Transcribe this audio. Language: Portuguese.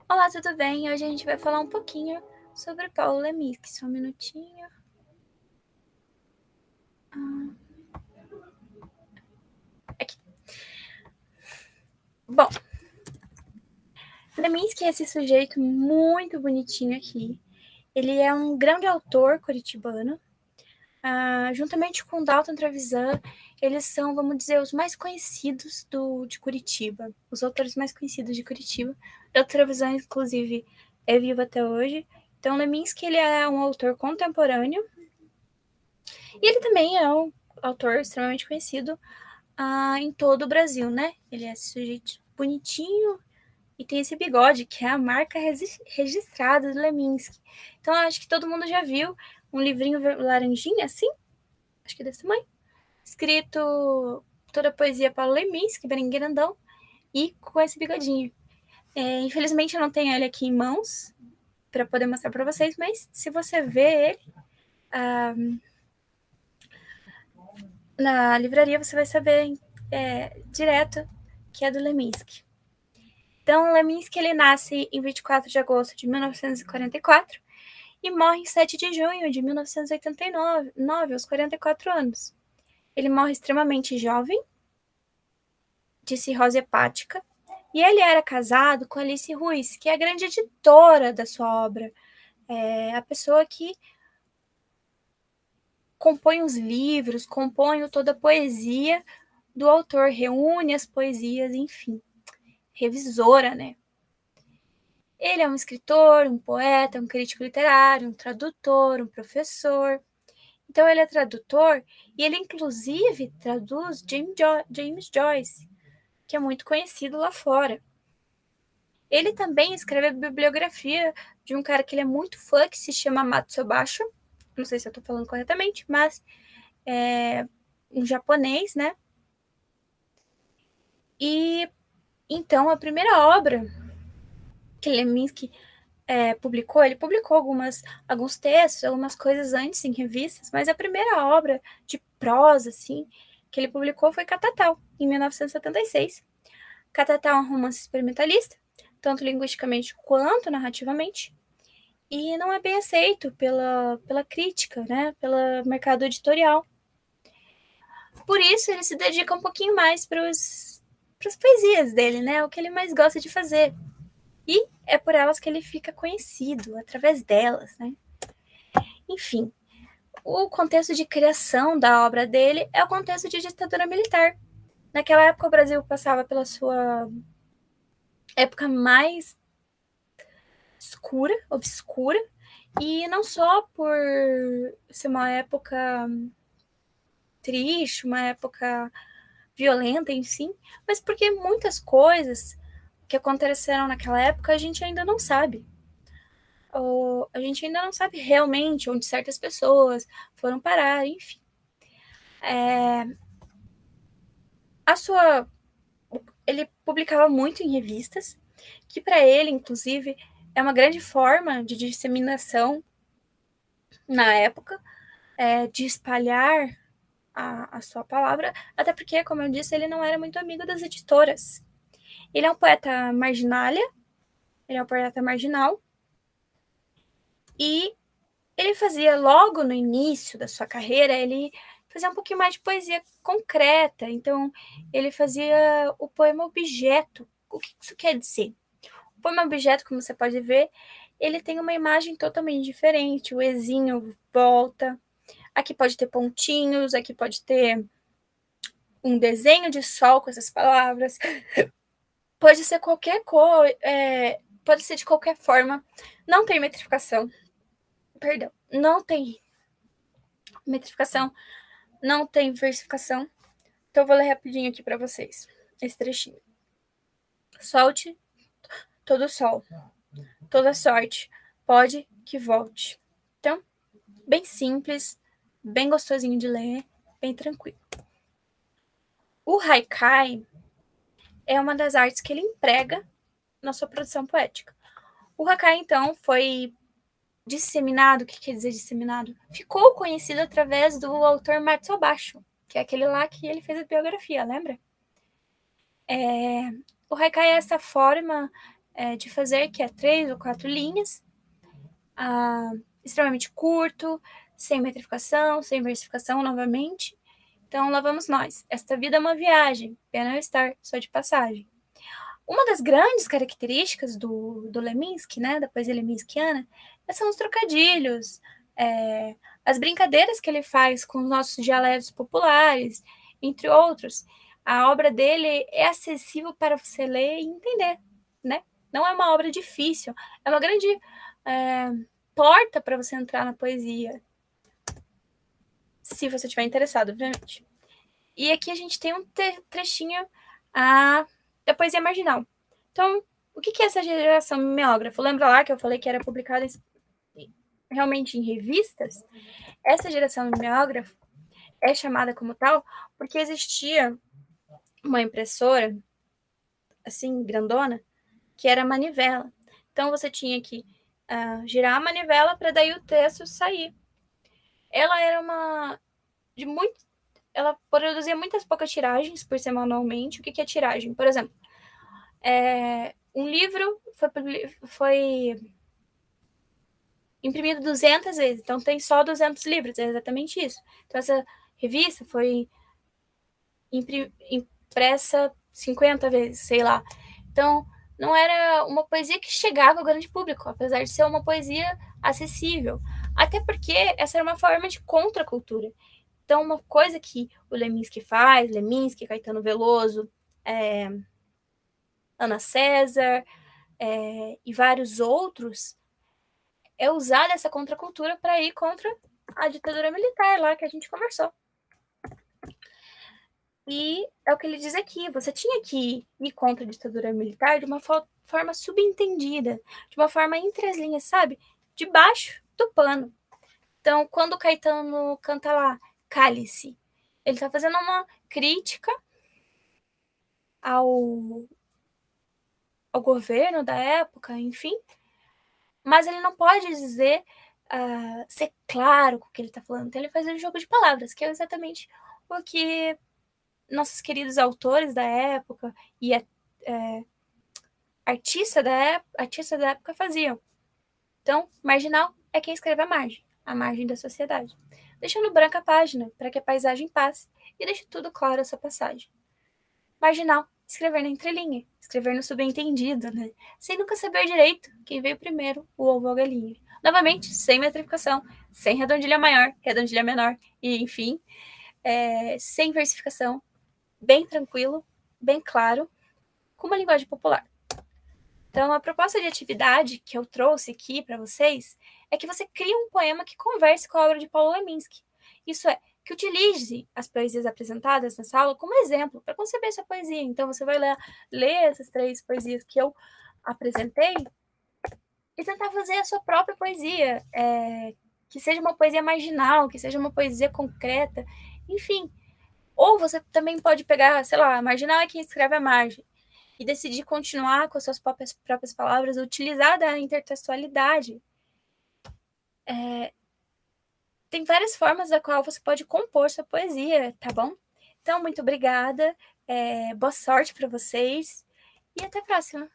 Olá, tudo bem? Hoje a gente vai falar um pouquinho sobre Paulo Leminski. Só um minutinho. Aqui. Bom, Leminski é esse sujeito muito bonitinho aqui. Ele é um grande autor curitibano. Juntamente com Dalton Trevisan, eles são, vamos dizer, os mais conhecidos de Curitiba. Os autores mais conhecidos de Curitiba. Dalton Trevisan, inclusive, é vivo até hoje. Então, Leminski ele é um autor contemporâneo. E ele também é um autor extremamente conhecido em todo o Brasil, né? Ele é esse sujeito bonitinho e tem esse bigode, que é a marca registrada do Leminski. Então, acho que todo mundo já viu um livrinho laranjinha assim, acho que desse tamanho, escrito toda a poesia Paulo Leminski, bem grandão, e com esse bigodinho. Infelizmente, eu não tenho ele aqui em mãos para poder mostrar para vocês, mas se você vê ele na livraria, você vai saber direto que é do Leminski. Então, Leminski ele nasce em 24 de agosto de 1944 e morre em 7 de junho de 1989, aos 44 anos. Ele morre extremamente jovem, de cirrose hepática, e ele era casado com Alice Ruiz, que é a grande editora da sua obra, a pessoa que compõe os livros, compõe toda a poesia do autor, reúne as poesias, enfim, revisora, né? Ele é um escritor, um poeta, um crítico literário, um tradutor, um professor. Então, ele é tradutor e ele, inclusive, traduz James Joyce, que é muito conhecido lá fora. Ele também escreve a bibliografia de um cara que ele é muito fã, que se chama Matsubashi. Não sei se eu estou falando corretamente, mas é um japonês, né? E, então, a primeira obra que Leminski publicou, ele publicou alguns textos, algumas coisas antes em revistas, mas a primeira obra de prosa, assim, que ele publicou foi Catatal, em 1976. Catatal é um romance experimentalista, tanto linguisticamente quanto narrativamente, e não é bem aceito pela crítica, né, pelo mercado editorial. Por isso, ele se dedica um pouquinho mais para as poesias dele, né, o que ele mais gosta de fazer. E é por elas que ele fica conhecido, através delas, né? Enfim, o contexto de criação da obra dele é o contexto de ditadura militar. Naquela época, o Brasil passava pela sua época mais escura, obscura, e não só por ser uma época triste, uma época violenta, enfim, mas porque muitas coisas que aconteceram naquela época a gente ainda não sabe. Ou a gente ainda não sabe realmente onde certas pessoas foram parar, enfim. Ele publicava muito em revistas, que para ele, inclusive, é uma grande forma de disseminação na época, de espalhar a sua palavra, até porque, como eu disse, ele não era muito amigo das editoras. Ele é um poeta marginalia, ele é um poeta marginal, e ele fazia, logo no início da sua carreira, ele fazia um pouquinho mais de poesia concreta, então ele fazia o poema objeto. O que isso quer dizer? O poema objeto, como você pode ver, ele tem uma imagem totalmente diferente, o ezinho volta, aqui pode ter pontinhos, aqui pode ter um desenho de sol com essas palavras, pode ser qualquer cor, pode ser de qualquer forma, não tem metrificação, perdão, não tem metrificação, não tem versificação. Então eu vou ler rapidinho aqui para vocês esse trechinho. Solte todo sol, toda sorte, pode que volte. Então, bem simples, bem gostosinho de ler, bem tranquilo. O haikai é uma das artes que ele emprega na sua produção poética. O haikai, então, foi disseminado. O que quer dizer disseminado? Ficou conhecido através do autor Matsubashi, que é aquele lá que ele fez a biografia, lembra? O haikai é essa forma de fazer, que é 3 ou 4 linhas, extremamente curto, sem metrificação, sem versificação novamente. Então, lá vamos nós. Esta vida é uma viagem, pena eu estar só de passagem. Uma das grandes características do Leminski, né, da poesia leminskiana, são os trocadilhos, as brincadeiras que ele faz com os nossos dialetos populares, entre outros. A obra dele é acessível para você ler e entender, né? Não é uma obra difícil, é uma grande porta para você entrar na poesia, se você estiver interessado, obviamente. E aqui a gente tem um trechinho da poesia marginal. Então, o que é essa geração mimeógrafa? Lembra lá que eu falei que era publicada realmente em revistas? Essa geração mimeógrafa é chamada como tal porque existia uma impressora, assim, grandona, que era a manivela. Então, você tinha que girar a manivela para daí o texto sair. Ela era ela produzia muitas poucas tiragens por semanalmente. O que é tiragem? Por exemplo, um livro foi imprimido 200 vezes, então tem só 200 livros, é exatamente isso. Então essa revista foi impressa 50 vezes, sei lá. Então não era uma poesia que chegava ao grande público, apesar de ser uma poesia acessível. Até porque essa era uma forma de contracultura. Então, uma coisa que o Leminski faz, Leminski, Caetano Veloso, Ana César e vários outros, é usar essa contracultura para ir contra a ditadura militar lá que a gente conversou. E é o que ele diz aqui, você tinha que ir contra a ditadura militar de uma forma subentendida, de uma forma entre as linhas, sabe? Debaixo do pano. Então, quando o Caetano canta lá, Cálice, ele está fazendo uma crítica ao governo da época, enfim, mas ele não pode dizer, ser claro com o que ele está falando. Então, ele faz um jogo de palavras, que é exatamente o que nossos queridos autores da época e artistas da época faziam. Então, marginal é quem escreve à margem da sociedade, deixando branca a página para que a paisagem passe e deixe tudo claro essa passagem. Marginal, escrever na entrelinha, escrever no subentendido, né? Sem nunca saber direito quem veio primeiro, o ovo ou a galinha. Novamente, sem metrificação, sem redondilha maior, redondilha menor, e enfim, sem versificação, bem tranquilo, bem claro, com uma linguagem popular. Então, a proposta de atividade que eu trouxe aqui para vocês é que você crie um poema que converse com a obra de Paulo Leminski. Isso é, que utilize as poesias apresentadas nessa aula como exemplo para conceber essa poesia. Então, você vai ler essas 3 poesias que eu apresentei e tentar fazer a sua própria poesia, que seja uma poesia marginal, que seja uma poesia concreta, enfim. Ou você também pode pegar, sei lá, marginal é quem escreve à margem, e decidir continuar com as suas próprias palavras, utilizar da intertextualidade. Tem várias formas da qual você pode compor sua poesia, tá bom? Então, muito obrigada, boa sorte para vocês e até a próxima!